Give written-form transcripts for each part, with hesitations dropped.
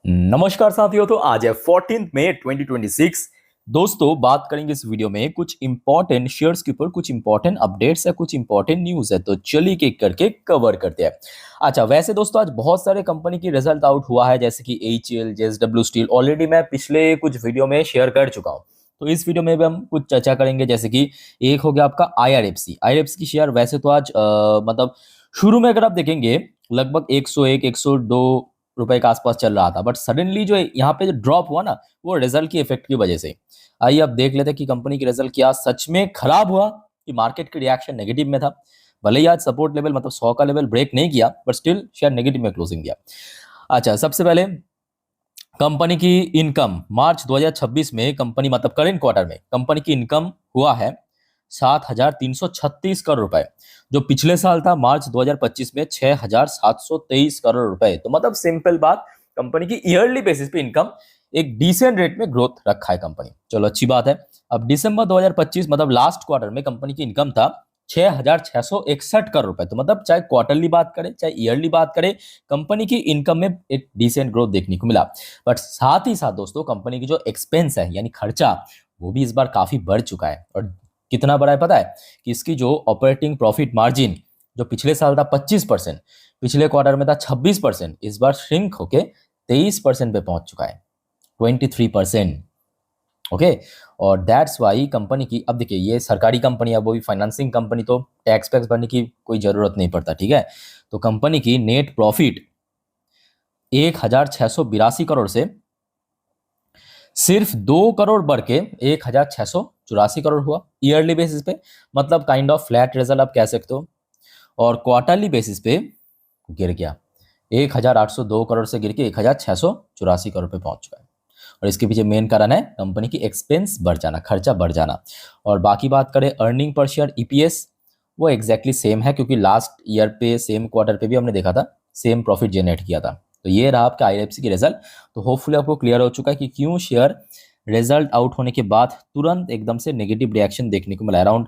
नमस्कार साथियों। तो आज है 14 मई 2026। दोस्तों, बात करेंगे इस वीडियो में कुछ इंपॉर्टेंट शेयर्स के ऊपर, कुछ इंपॉर्टेंट अपडेट्स है, कुछ इंपॉर्टेंट न्यूज है। तो चलिए एक करके कवर करते हैं। अच्छा, वैसे दोस्तों आज बहुत सारे कंपनी की रिजल्ट आउट हुआ है, जैसे कि एचएल, जेएसडब्ल्यू स्टील। ऑलरेडी मैं पिछले कुछ वीडियो में शेयर कर चुका हूँ। तो इस वीडियो में भी हम कुछ चर्चा करेंगे, जैसे कि एक हो गया आपका आईआरएफसी की शेयर। वैसे तो आज मतलब शुरू में अगर आप देखेंगे लगभग 101 102 रुपए के आसपास चल रहा था, बट सडनली जो यहाँ पे जो ड्रॉप हुआ ना, वो रिजल्ट की इफेक्ट की वजह से। आइए अब देख लेते हैं कि कंपनी की रिजल्ट क्या सच में खराब हुआ कि मार्केट की रिएक्शन नेगेटिव में था। भले ही आज सपोर्ट लेवल मतलब 100 का लेवल ब्रेक नहीं किया, बट स्टिल शेयर नेगेटिव में क्लोजिंग दिया। अच्छा, सबसे पहले कंपनी की इनकम मार्च 2026 में कंपनी मतलब करेंट क्वार्टर में कंपनी की इनकम हुआ है 7,336 करोड़ रुपए, जो पिछले साल था मार्च 2025 में 6,723 करोड़ रुपए। तो मतलब सिंपल बात, कंपनी की ईयरली बेसिस पे इनकम एक डिसेंट रेट में ग्रोथ रखा है कंपनी। चलो अच्छी बात है। अब दिसंबर 2025 मतलब लास्ट क्वार्टर में कंपनी की इनकम था 6,661 करोड़ रुपए। तो मतलब चाहे क्वार्टरली बात करें चाहे ईयरली बात करें, कंपनी की इनकम में एक डिसेंट ग्रोथ देखने को मिला। बट साथ ही साथ दोस्तों, कंपनी की जो एक्सपेंस है यानी खर्चा, वो भी इस बार काफी बढ़ चुका है। और कितना बड़ा है पता है? कि इसकी जो ऑपरेटिंग प्रॉफिट मार्जिन जो पिछले साल था 25%, पिछले क्वार्टर में था 26%, इस बार श्रिंक होके 23% पे पहुंच चुका है, 23%। ओके। और दैट्स वाई कंपनी की, अब देखिए ये सरकारी कंपनी है, वो भी फाइनेंसिंग कंपनी, तो टैक्स वैक्स भरने की कोई जरूरत नहीं पड़ता, ठीक है। तो कंपनी की नेट प्रॉफिट 1,682 करोड़ से सिर्फ 2 करोड़ बढ़ के 1,684 करोड़ हुआ ईयरली बेसिस पे। मतलब काइंड ऑफ फ्लैट रिजल्ट आप कह सकते हो। और क्वार्टरली बेसिस पे गिर गया, 1,802 करोड़ से गिर के 1,684 करोड़ पे पहुंच चुका है। और इसके पीछे मेन कारण है कंपनी की एक्सपेंस बढ़ जाना, खर्चा बढ़ जाना। और बाकी बात करें अर्निंग पर शेयर ईपीएस, वो एग्जैक्टली सेम है, क्योंकि लास्ट ईयर पे सेम क्वार्टर पे भी हमने देखा था सेम प्रॉफिट जनरेट किया था। तो ये रहा आपका आईआरएफसी की रिजल्ट। तो होपफुली आपको क्लियर हो चुका है कि क्यों शेयर रिजल्ट आउट होने के बाद तुरंत एकदम से नेगेटिव रिएक्शन देखने को मिला। अराउंड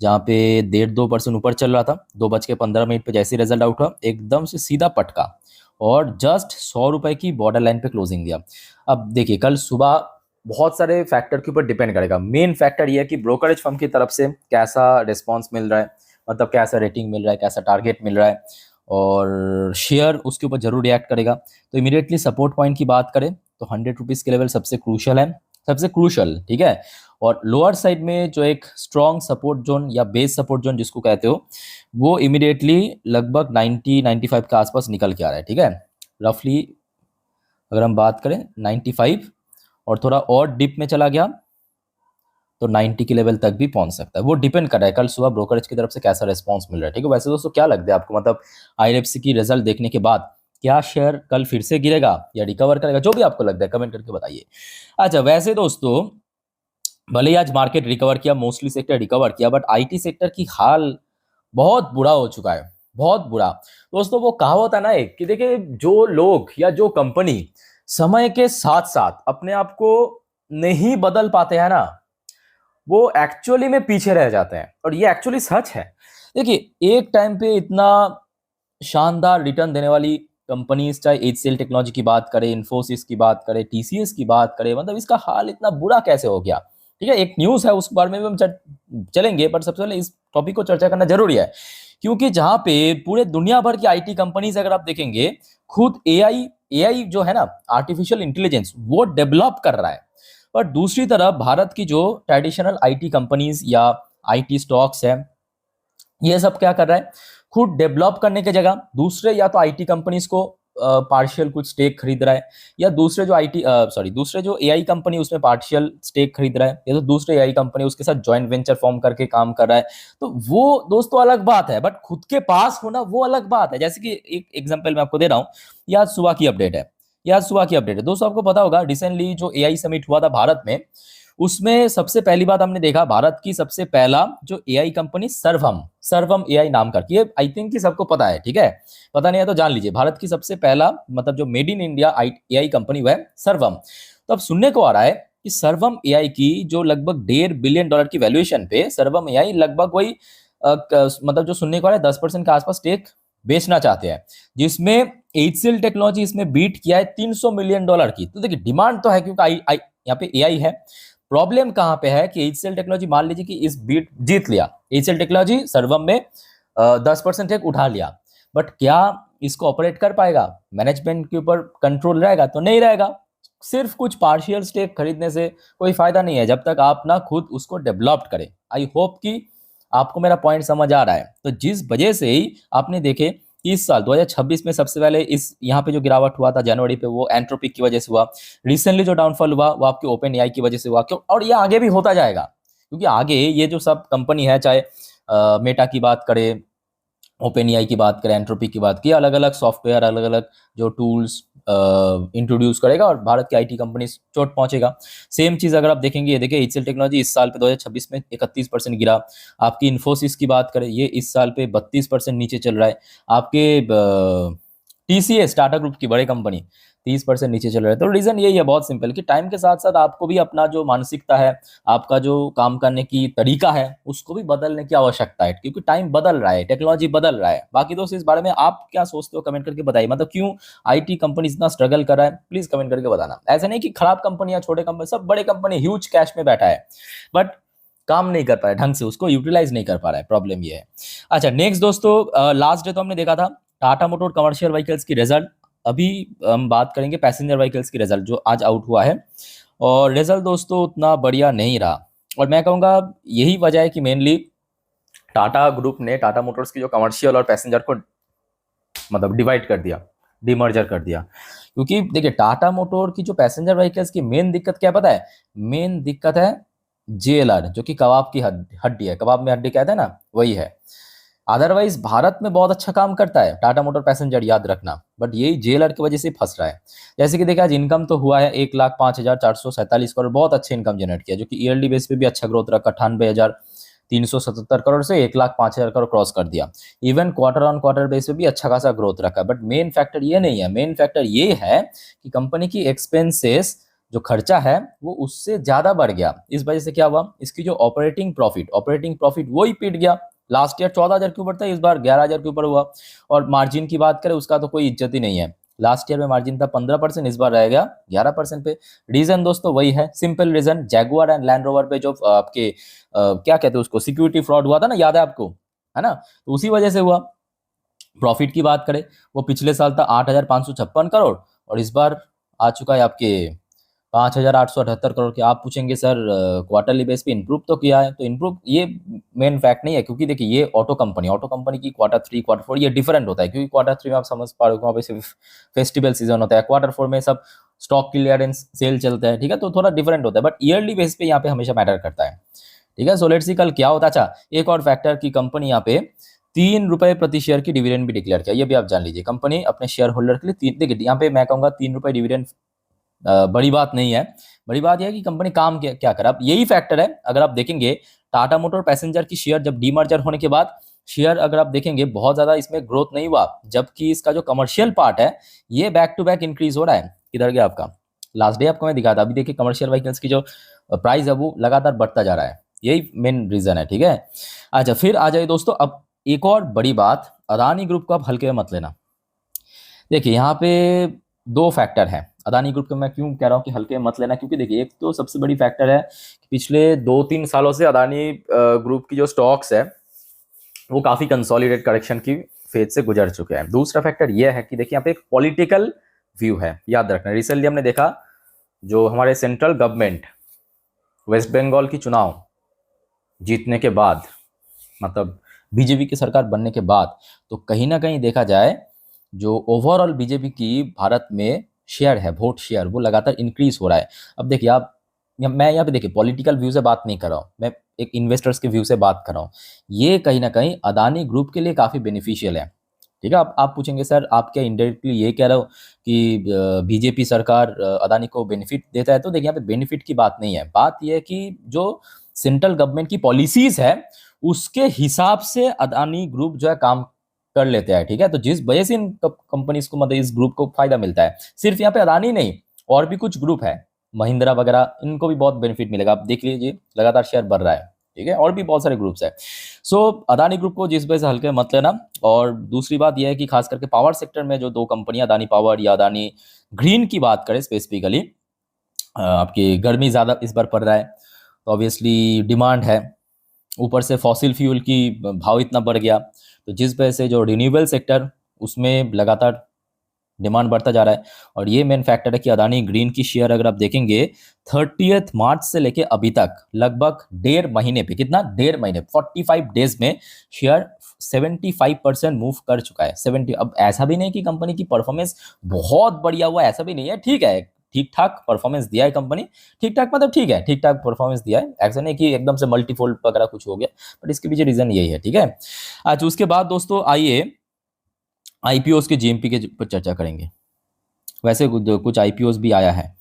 जहाँ पे 1.5-2% ऊपर चल रहा था, 2:15 पे जैसे रिजल्ट आउट हुआ एकदम से सीधा पटका और जस्ट 100 रुपए की बॉर्डर लाइन पे क्लोजिंग दिया। अब देखिए कल सुबह बहुत सारे फैक्टर के ऊपर डिपेंड करेगा। मेन फैक्टर ये है कि ब्रोकरेज फर्म की तरफ से कैसा रिस्पॉन्स मिल रहा है, मतलब कैसा रेटिंग मिल रहा है, कैसा टारगेट मिल रहा है, और शेयर उसके ऊपर जरूर रिएक्ट करेगा। तो इमीडिएटली सपोर्ट पॉइंट की बात करें तो 100 रुपीज़ के लेवल सबसे क्रूशल है, सबसे क्रूशल, ठीक है। और लोअर साइड में जो एक स्ट्रॉन्ग सपोर्ट जोन या बेस सपोर्ट जोन जिसको कहते हो, वो इमीडिएटली लगभग 90-95 के आसपास निकल के आ रहा है, ठीक है। रफली अगर हम बात करें 95 और थोड़ा और डिप में चला गया तो 90 के लेवल तक भी पहुंच सकता है। वो डिपेंड कर रहा है कल सुबह ब्रोकरेज की तरफ से कैसा रिस्पॉन्स मिल रहा है, ठीक है। वैसे दोस्तों क्या लगता है आपको, मतलब आईआरएफसी की रिजल्ट देखने के बाद क्या शेयर कल फिर से गिरेगा या रिकवर करेगा? जो भी आपको लगता है कमेंट करके बताइए। अच्छा, वैसे दोस्तों भले ही आज मार्केट रिकवर किया, मोस्टली सेक्टर रिकवर किया, बट आईटी सेक्टर की हाल बहुत बुरा हो चुका है, बहुत बुरा। दोस्तों वो कहावत है ना एक, कि देखिए जो लोग या जो कंपनी समय के साथ साथ अपने आप को नहीं बदल पाते हैं ना, वो एक्चुअली में पीछे रह जाते हैं। और ये एक्चुअली सच है। देखिए एक टाइम पे इतना शानदार रिटर्न देने वाली कंपनीज, चाहे एचसीएल टेक्नोलॉजी की बात करें, इन्फोसिस की बात करें, टीसीएस की बात करें, मतलब इसका हाल इतना बुरा कैसे हो गया, ठीक है। एक न्यूज है उस बारे में भी हम चलेंगे, बट सबसे पहले इस टॉपिक को चर्चा करना जरूरी है, क्योंकि जहां पे पूरे दुनिया भर की आईटी कंपनीज अगर आप देखेंगे, खुद एआई एआई जो है ना, आर्टिफिशियल इंटेलिजेंस, वो डेवलप कर रहा है। पर दूसरी तरफ भारत की जो ट्रेडिशनल आईटी कंपनीज या आईटी स्टॉक्स है, ये सब क्या कर रहा है, खुद डेवलप करने के जगह दूसरे या तो आईटी कंपनीज को पार्शियल कुछ स्टेक खरीद रहा है, या दूसरे जो दूसरे जो एआई कंपनी उसमें पार्शियल स्टेक खरीद रहा है, या तो दूसरे एआई कंपनी उसके साथ जॉइंट वेंचर फॉर्म करके काम कर रहा है। तो वो दोस्तों अलग बात है, बट खुद के पास होना वो अलग बात है। जैसे कि एक एग्जांपल मैं आपको दे रहा हूँ, ये आज सुबह की अपडेट है, दोस्तों आपको पता होगा रिसेंटली जो एआई समिट हुआ था भारत में, उसमें सबसे पहली बात हमने देखा भारत की सबसे पहला जो एआई कंपनी सर्वम एआई नाम का, ये आई थिंक कि सबको पता है, ठीक है। पता नहीं है तो जान लीजिए, भारत की सबसे पहला मतलब जो made in India AI company हुआ है सर्वम। तो अब सुनने को आ रहा है कि सर्वम एआई की जो लगभग $1.5 बिलियन की वैल्यूएशन पे सर्वम एआई लगभग वही मतलब जो सुनने को आ रहा है 10% के आसपास स्टेक बेचना चाहते हैं, जिसमें HCL टेक्नोलॉजी इसमें बीट किया है $300 मिलियन की। तो देखिए डिमांड तो है क्योंकि यहाँ पे AI है। प्रॉब्लम कहाँ पे है कि HCL टेक्नोलॉजी मान लीजिए कि इस बीट जीत लिया, HCL टेक्नोलॉजी सर्वम में 10% एक उठा लिया, बट क्या इसको ऑपरेट कर पाएगा? मैनेजमेंट के ऊपर कंट्रोल रहेगा? तो नहीं रहेगा। सिर्फ कुछ पार्शियल स्टेक खरीदने से कोई फायदा नहीं है जब तक आप ना खुद उसको डेवलप करें। आई होप कि आपको मेरा पॉइंट समझ आ रहा है। तो जिस वजह से ही आपने देखे इस साल 2026 में सबसे पहले इस यहाँ पे जो गिरावट हुआ था जनवरी पे, वो एंट्रोपिक की वजह से हुआ। रिसेंटली जो डाउनफॉल हुआ वो आपके ओपन एआई की वजह से हुआ। क्यों? और ये आगे भी होता जाएगा, क्योंकि आगे ये जो सब कंपनी है, चाहे मेटा की बात करें, ओपन एआई की बात करें, एंट्रोपिक की बात की, अलग अलग सॉफ्टवेयर, अलग अलग जो टूल्स इंट्रोड्यूस करेगा और भारत की आईटी कंपनी चोट पहुंचेगा। सेम चीज अगर आप देखेंगे, ये देखिए HCL टेक्नोलॉजी इस साल पे 2026 में 31% गिरा। आपकी इन्फोसिस की बात करें, ये इस साल पे 32% नीचे चल रहा है। आपके TCS टाटा ग्रुप की बड़ी कंपनी 30% नीचे चल रहा है। तो रीजन यही है, बहुत सिंपल, कि टाइम के साथ साथ आपको भी अपना जो मानसिकता है, आपका जो काम करने की तरीका है, उसको भी बदलने की आवश्यकता है, क्योंकि टाइम बदल रहा है, टेक्नोलॉजी बदल रहा है। बाकी दोस्तों इस बारे में आप क्या सोचते हो कमेंट करके बताइए। मतलब क्यों आईटी कंपनी इतना स्ट्रगल कर रहा है, प्लीज कमेंट करके बताना। ऐसा नहीं कि खराब कंपनी या छोटे कंपनी, सब बड़े कंपनी ह्यूज कैश में बैठा है, बट काम नहीं कर पा रहा है ढंग से, उसको यूटिलाइज नहीं कर पा रहा है, प्रॉब्लम ये है। अच्छा नेक्स्ट दोस्तों, लास्ट डे तो हमने देखा था टाटा मोटर कमर्शियल व्हीकल्स की रिजल्ट। अभी हम बात करेंगे पैसेंजर व्हीकल्स की रिजल्ट जो आज आउट हुआ है, और रिजल्ट दोस्तों उतना बढ़िया नहीं रहा। और मैं कहूँगा यही वजह है कि मेनली टाटा ग्रुप ने टाटा मोटर्स की जो कमर्शियल और पैसेंजर को मतलब डिवाइड कर दिया, डिमर्जर कर दिया। क्योंकि देखिए टाटा मोटर की जो पैसेंजर व्हीकल्स की मेन दिक्कत क्या पता है? मेन दिक्कत है JLR, जो कि कबाब की हड्डी है, कबाब में हड्डी कहते हैं ना, वही है। अदरवाइज भारत में बहुत अच्छा काम करता है टाटा मोटर पैसेंजर, याद रखना, बट यही JLR की वजह से फंस रहा है। जैसे कि देखिए आज इनकम तो हुआ है 1,05,447 करोड़, बहुत अच्छे इनकम जनरेट किया, जो कि ईयरली बेस पे भी अच्छा ग्रोथ रखा, 98,377 करोड़ से 1,05,000 करोड़ क्रॉस कर दिया। Even quarter on quarter base पे भी अच्छा खासा ग्रोथ रखा। बट मेन फैक्टर ये नहीं है, मेन फैक्टर ये है कि कंपनी की एक्सपेंसेस, जो खर्चा है वो उससे ज्यादा बढ़ गया। इस वजह से क्या हुआ, इसकी जो ऑपरेटिंग प्रॉफिट वही पीट गया। लास्ट ईयर 14,000 के ऊपर था, इस बार 11,000 के ऊपर हुआ। और मार्जिन की बात करें, उसका तो कोई इज्जत ही नहीं है। लास्ट ईयर में मार्जिन था 15%, इस बार रह गया 11% पे। रीजन दोस्तों वही है, simple reason, Jaguar and Land Rover पे जो आपके क्या कहते हैं उसको, सिक्योरिटी फ्रॉड हुआ था ना, याद है आपको, है ना? तो उसी वजह से हुआ। प्रॉफिट की बात करें, वो पिछले साल था 8,556 करोड़, और इस बार आ चुका है आपके 5,878 करोड़ के। आप पूछेंगे सर क्वार्टरली बेस पे इंप्रूव तो किया है, तो इंप्रूव ये मेन फैक्ट नहीं है, क्योंकि देखिए ये ऑटो कंपनी की Q3 Q4 ये डिफरेंट होता है। क्योंकि Q3 में आप समझ पा रहे हो वहाँ पे सिर्फ फेस्टिवल सीजन होता है, Q4 में सब स्टॉक क्लियरेंस सेल चलता है, ठीक है, तो थोड़ा डिफरेंट होता है। बट ईयरली बेस पे यहाँ पे हमेशा मैटर करता है, ठीक है। सो लेट्स सी कल क्या होता है। अच्छा एक और फैक्टर की कंपनी यहाँ पे ₹3 प्रति शेयर की डिविडेंड भी डिक्लेयर किया, ये भी आप जान लीजिए। कंपनी अपने शेयर होल्डर के लिए देखिए यहाँ पे मैं कहूँगा ₹3 डिविडेंड बड़ी बात नहीं है। बड़ी बात यह है कि कंपनी काम क्या करे। अब यही फैक्टर है, अगर आप देखेंगे टाटा मोटर पैसेंजर की शेयर जब डीमर्जर होने के बाद शेयर अगर आप देखेंगे बहुत ज्यादा इसमें ग्रोथ नहीं हुआ, जबकि इसका जो कमर्शियल पार्ट है ये बैक टू बैक इंक्रीज हो रहा है। किधर गया आपका लास्ट डे, आपको मैं दिखा था। अभी देखिए कमर्शियल व्हीकल्स की जो प्राइस है वो लगातार बढ़ता जा रहा है, यही मेन रीजन है, ठीक है। अच्छा फिर आ जाइए दोस्तों, अब एक और बड़ी बात, अदानी ग्रुप को आप हल्के में मत लेना। देखिए यहाँ पे दो फैक्टर है अदानी ग्रुप को, मैं क्यों कह रहा हूँ कि हल्के में मत लेना, क्योंकि देखिए एक तो सबसे बड़ी फैक्टर है कि पिछले 2-3 सालों से अदानी ग्रुप की जो स्टॉक्स है वो काफी कंसोलिडेट करेक्शन की फेज से गुजर चुके हैं। दूसरा फैक्टर यह है कि देखिए यहाँ पे एक पॉलिटिकल व्यू है, याद रखना। रिसेंटली हमने देखा जो हमारे सेंट्रल गवर्नमेंट वेस्ट बंगाल की चुनाव जीतने के बाद, मतलब बीजेपी की सरकार बनने के बाद, तो कहीं ना कहीं देखा जाए जो ओवरऑल बीजेपी की भारत में शेयर है, वोट शेयर, वो लगातार इंक्रीज हो रहा है। अब देखिए आप, मैं यहाँ पे देखिए पॉलिटिकल व्यू से बात नहीं कर रहा हूँ, मैं एक इन्वेस्टर्स के व्यू से बात कर रहा हूँ। ये कहीं ना कहीं अदानी ग्रुप के लिए काफ़ी बेनिफिशियल है, ठीक है। आप पूछेंगे सर आप क्या इनडायरेक्टली ये कह रहे हो कि बीजेपी सरकार अदानी को बेनिफिट देता है? तो देखिए यहाँ पे बेनिफिट की बात नहीं है, बात यह है कि जो सेंट्रल गवर्नमेंट की पॉलिसीज है उसके हिसाब से अदानी ग्रुप जो है काम कर लेते हैं, ठीक है। तो जिस वजह से इन कंपनीज को, मतलब इस ग्रुप को फायदा मिलता है। सिर्फ यहाँ पे अदानी नहीं, और भी कुछ ग्रुप है, महिंद्रा वगैरह, इनको भी बहुत बेनिफिट मिलेगा। आप देख लीजिए लगातार शेयर बढ़ रहा है, ठीक है, और भी बहुत सारे ग्रुप्स है। सो अदानी ग्रुप को जिस वजह से हल्के मत लेना। और दूसरी बात यह है कि खास करके पावर सेक्टर में जो दो कंपनियां, अदानी पावर या अदानी ग्रीन की बात करें स्पेसिफिकली, आपकी गर्मी ज़्यादा इस बार पड़ रहा है, तो ऑब्वियसली डिमांड है, ऊपर से फॉसिल फ्यूल की भाव इतना बढ़ गया, तो जिस वजह से जो रिन्यूएबल सेक्टर उसमें लगातार डिमांड बढ़ता जा रहा है। और ये मेन फैक्टर है कि अदानी ग्रीन की शेयर अगर आप देखेंगे 30 मार्च से लेके अभी तक लगभग 1.5 महीने पे, कितना 1.5 महीने 45 डेज में शेयर 75% मूव कर चुका है। 70, अब ऐसा भी नहीं कि कंपनी की परफॉर्मेंस बहुत बढ़िया हुआ, ऐसा भी नहीं है, ठीक है, ठीक ठाक परफॉर्मेंस दिया है कंपनी, ठीक ठाक मतलब ठीक है, ठीक ठाक परफॉर्मेंस दिया है, ऐसा नहीं कि एकदम से मल्टीफोल्ड वगैरह कुछ हो गया, बट इसके पीछे रीजन यही है। ठीक है, आज उसके बाद दोस्तों आइए आईपीओस के जीएमपी के पर चर्चा करेंगे। वैसे कुछ आईपीओस भी आया है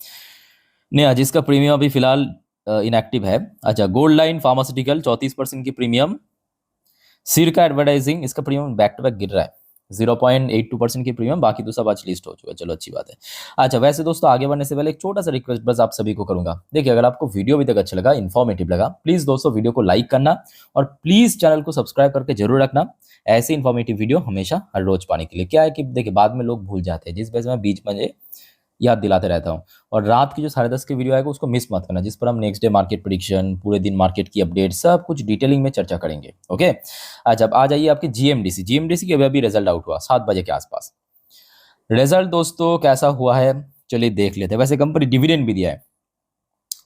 नया जिसका प्रीमियम अभी फिलहाल इनएक्टिव है। अच्छा, गोल्ड लाइन फार्मास्यूटिकल 34% की प्रीमियम, सिरका एडवर्टाइजिंग इसका प्रीमियम बैक टू बैक गिर रहा है, 0.82% की प्रीमियम, बाकी तो सब आज लिस्ट हो चुका है, चलो अच्छी बात है। अच्छा, वैसे दोस्तों आगे बढ़ने से पहले एक छोटा सा रिक्वेस्ट बस आप सभी को करूंगा, देखिए अगर आपको वीडियो अभी तक अच्छा लगा, इन्फॉर्मेटिव लगा, प्लीज दोस्तों वीडियो को लाइक करना और प्लीज चैनल को सब्सक्राइब करके जरूर रखना। ऐसे इन्फॉर्मेटिव वीडियो हमेशा हर रोज पाने के लिए। क्या है कि देखिए बाद में लोग भूल जाते हैं, जिस वजह से मैं बीच में याद दिलाते रहता हूँ। और रात की जो 10:30 की वीडियो आएगा उसको मिस मत करना, जिस पर हम नेक्स्ट डे मार्केट प्रिडिक्शन, पूरे दिन मार्केट की अपडेट, सब कुछ डिटेलिंग में चर्चा करेंगे। ओके, आज अब आ जाइए आपके जीएमडीसी की अभी रिजल्ट आउट हुआ 7 बजे के आसपास। रिजल्ट दोस्तों कैसा हुआ है चलिए देख लेते हैं। वैसे कंपनी डिविडेंड भी दिया है।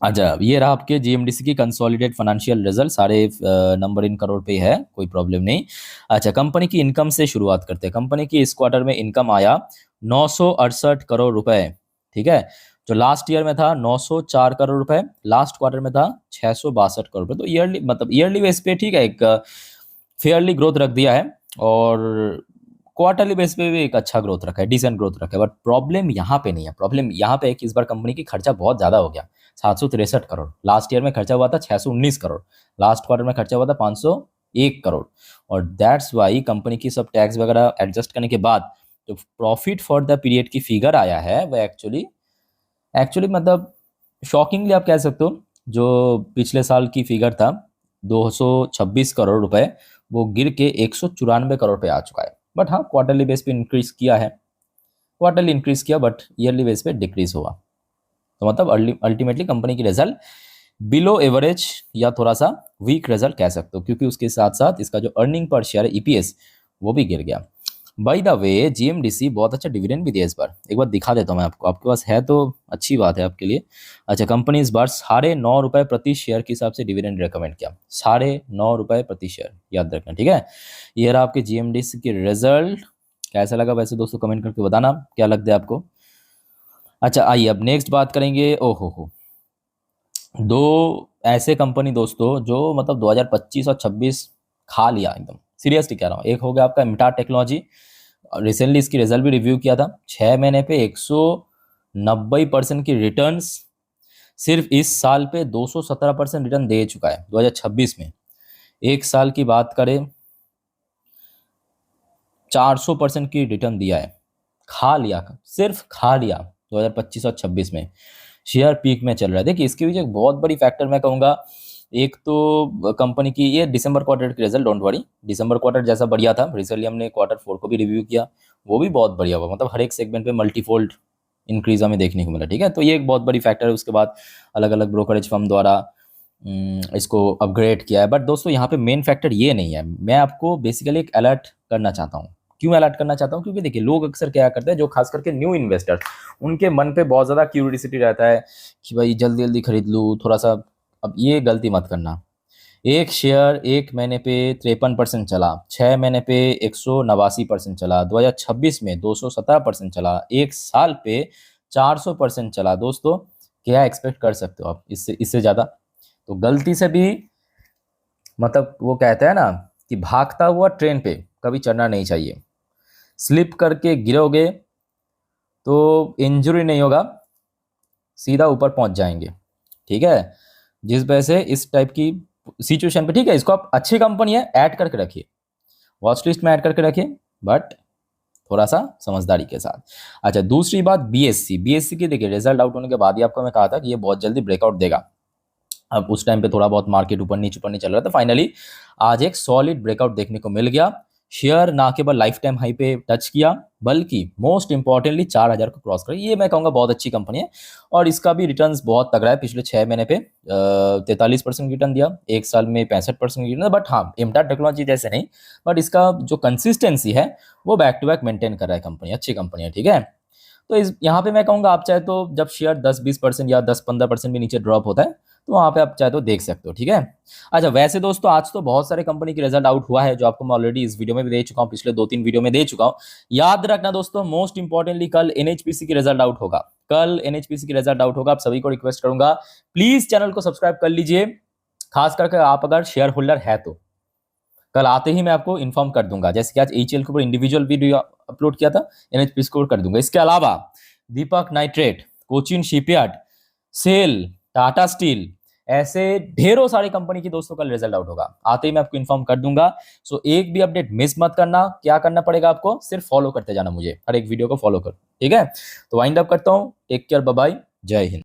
अच्छा, ये रहा आपके जीएमडीसी की कंसोलिडेट फाइनेंशियल रिजल्ट, सारे नंबर इन करोड़ पे है, कोई प्रॉब्लम नहीं। अच्छा, कंपनी की इनकम से शुरुआत करते हैं। कंपनी की इस क्वार्टर में इनकम आया 968 करोड़ रुपए, ठीक है, जो लास्ट ईयर में था 904 करोड़ रुपए, लास्ट क्वार्टर में था 662 करोड़ रुपए। तो ईयरली मतलब ईयरली बेस पे ठीक है, एक फेयरली ग्रोथ रख दिया है, और क्वार्टरली बेस पे भी एक अच्छा ग्रोथ रखा है, डिसेंट ग्रोथ रखा है। बट प्रॉब्लम यहाँ पे नहीं है, प्रॉब्लम यहाँ पे है कि इस बार कंपनी की खर्चा बहुत ज़्यादा हो गया, 763 करोड़, लास्ट ईयर में खर्चा हुआ था 619 करोड़, लास्ट क्वार्टर में खर्चा हुआ था 501 करोड़। और दैट्स वाई कंपनी की सब टैक्स वगैरह एडजस्ट करने के बाद जो प्रॉफिट फॉर द पीरियड की फिगर आया है वो एक्चुअली एक्चुअली मतलब शॉकिंगली आप कह सकते हो, जो पिछले साल की फिगर था 226 करोड़ रुपए, वो गिर के 194 करोड़ पे आ चुका है। बट हाँ, क्वार्टरली बेस पे इंक्रीज किया है, क्वार्टरली इंक्रीज किया, बट ईयरली बेस पे डिक्रीज हुआ। तो मतलब अल्टीमेटली कंपनी की रिजल्ट बिलो एवरेज या थोड़ा सा वीक रिजल्ट कह सकते हो, क्योंकि उसके साथ साथ इसका जो अर्निंग पर शेयर है ईपीएस वो भी गिर गया। बाय द वे जीएमडीसी बहुत अच्छा डिविडेंड भी दिया इस बार, एक बार दिखा देता हूँ मैं आपको, आपके पास है तो अच्छी बात है आपके लिए। अच्छा, कंपनी इस बार 9.5 रुपये प्रति शेयर के हिसाब से डिविडेंड रेकमेंड किया, 9.5 रुपये प्रति शेयर, याद रखना, ठीक है। ये रहा आपके जीएमडीसी की रिजल्ट, कैसा लगा वैसे दोस्तों कमेंट करके बताना क्या लगता है आपको। अच्छा, आइए अब नेक्स्ट बात करेंगे। ओहो हो, दो ऐसे कंपनी दोस्तों जो मतलब 2025 और 26 खा लिया, एकदम सीरियसली कह रहा हूँ। एक हो गया आपका इम्टार टेक्नोलॉजी, रिसेंटली इसकी रिजल्ट भी रिव्यू किया था, 6 महीने पे 190% की रिटर्न्स, सिर्फ इस साल पे 217% रिटर्न दे चुका है 2026 में। एक साल की बात करें 400% की रिटर्न दिया है, खा लिया, सिर्फ खा लिया 2025 और 26 में। शेयर पीक में चल रहा है। देखिए इसके पीछे एक बहुत बड़ी फैक्टर मैं कहूँगा, एक तो कंपनी की ये दिसंबर क्वार्टर की result, don't worry, December quarter जैसा बढ़िया था, रिसेंटली हमने क्वार्टर 4 को भी रिव्यू किया, वो भी बहुत बढ़िया हुआ, मतलब हर एक सेगमेंट पे मल्टीफोल्ड इंक्रीज हमें देखने को मिला, ठीक है। तो ये एक बहुत बड़ी फैक्टर है। उसके बाद अलग अलग ब्रोकरेज फर्म द्वारा इसको अपग्रेड किया है। बट दोस्तों यहाँ पे मेन फैक्टर ये नहीं है, मैं आपको बेसिकली एक अलर्ट करना चाहता हूँ। क्यों अलर्ट करना चाहता हूँ? क्योंकि देखिए लोग अक्सर क्या करते हैं, जो खास करके न्यू इन्वेस्टर, उनके मन पे बहुत ज़्यादा क्यूरियोसिटी रहता है कि भाई जल्दी जल्दी खरीद लूँ थोड़ा सा। अब ये गलती मत करना, एक शेयर 1 महीने पे 53% चला, 6 महीने पे 189% चला, 2026 में 217% चला, एक साल पे 400% चला। दोस्तों क्या एक्सपेक्ट कर सकते हो आप इससे इससे ज़्यादा? तो गलती से भी मतलब वो कहते हैं ना कि भागता हुआ ट्रेन पे कभी चढ़ना नहीं चाहिए। स्लिप करके गिरोगे तो इंजरी नहीं होगा, सीधा ऊपर पहुंच जाएंगे, ठीक है। जिस वजह से इस टाइप की सिचुएशन पे, ठीक है, इसको आप अच्छी कंपनी है ऐड करके रखिए, वॉच लिस्ट में ऐड करके रखिए, बट थोड़ा सा समझदारी के साथ। अच्छा, दूसरी बात बीएससी की देखिए रिजल्ट आउट होने के बाद ही आपको मैं कहा था कि ये बहुत जल्दी ब्रेकआउट देगा। अब उस टाइम पे थोड़ा बहुत मार्केट ऊपर नीचे चल रहा था, फाइनली आज एक सॉलिड ब्रेकआउट देखने को मिल गया। शेयर ना केवल लाइफ टाइम हाई पे टच किया, बल्कि मोस्ट इंपॉर्टेंटली 4,000 को क्रॉस कर, ये मैं कहूँगा बहुत अच्छी कंपनी है। और इसका भी रिटर्न्स बहुत तगड़ा है, पिछले 6 महीने पे 43% रिटर्न दिया, एक साल में 65% रिटर्न। बट हाँ, इम्टा टेक्नोलॉजी जैसे नहीं, बट इसका जो कंसिस्टेंसी है वो बैक टू बैक मेंटेन कर रहा है कंपनी, अच्छी कंपनी है, ठीक है। तो इस यहाँ पे मैं कहूँगा आप चाहे तो जब शेयर 10-20% या 10-15% भी नीचे ड्रॉप होता है, तो वहाँ पे आप चाहे तो देख सकते हो, ठीक है। अच्छा, वैसे दोस्तों आज तो बहुत सारे कंपनी की रिजल्ट आउट हुआ है, जो आपको मैं ऑलरेडी इस वीडियो में भी दे चुका हूँ, पिछले 2-3 वीडियो में दे चुका हूँ। याद रखना दोस्तों, मोस्ट इंपॉर्टेंटली कल एनएचपीसी की रिजल्ट आउट होगा, कल एनएचपीसी की रिजल्ट आउट होगा। आप सभी को रिक्वेस्ट करूंगा, प्लीज चैनल को सब्सक्राइब कर लीजिए, खास करके आप अगर शेयर होल्डर है तो। कल आते ही मैं आपको इन्फॉर्म कर दूंगा, जैसे कि आज एचएल के ऊपर इंडिविजुअल वीडियो अपलोड किया था, एनएचपीसी को कर दूंगा। इसके अलावा Deepak nitrate, Cochin shipyard, SAIL, Tata steel, ऐसे ढेरों सारी कंपनी की दोस्तों कल रिजल्ट आउट होगा, आते ही मैं आपको इन्फॉर्म कर दूंगा। सो एक भी अपडेट मिस मत करना। क्या करना पड़ेगा आपको, सिर्फ फॉलो करते जाना मुझे, हर एक वीडियो को फॉलो कर, ठीक है। तो वाइंड अप करता हूं, टेक केयर, बाय बाय, जय हिंद।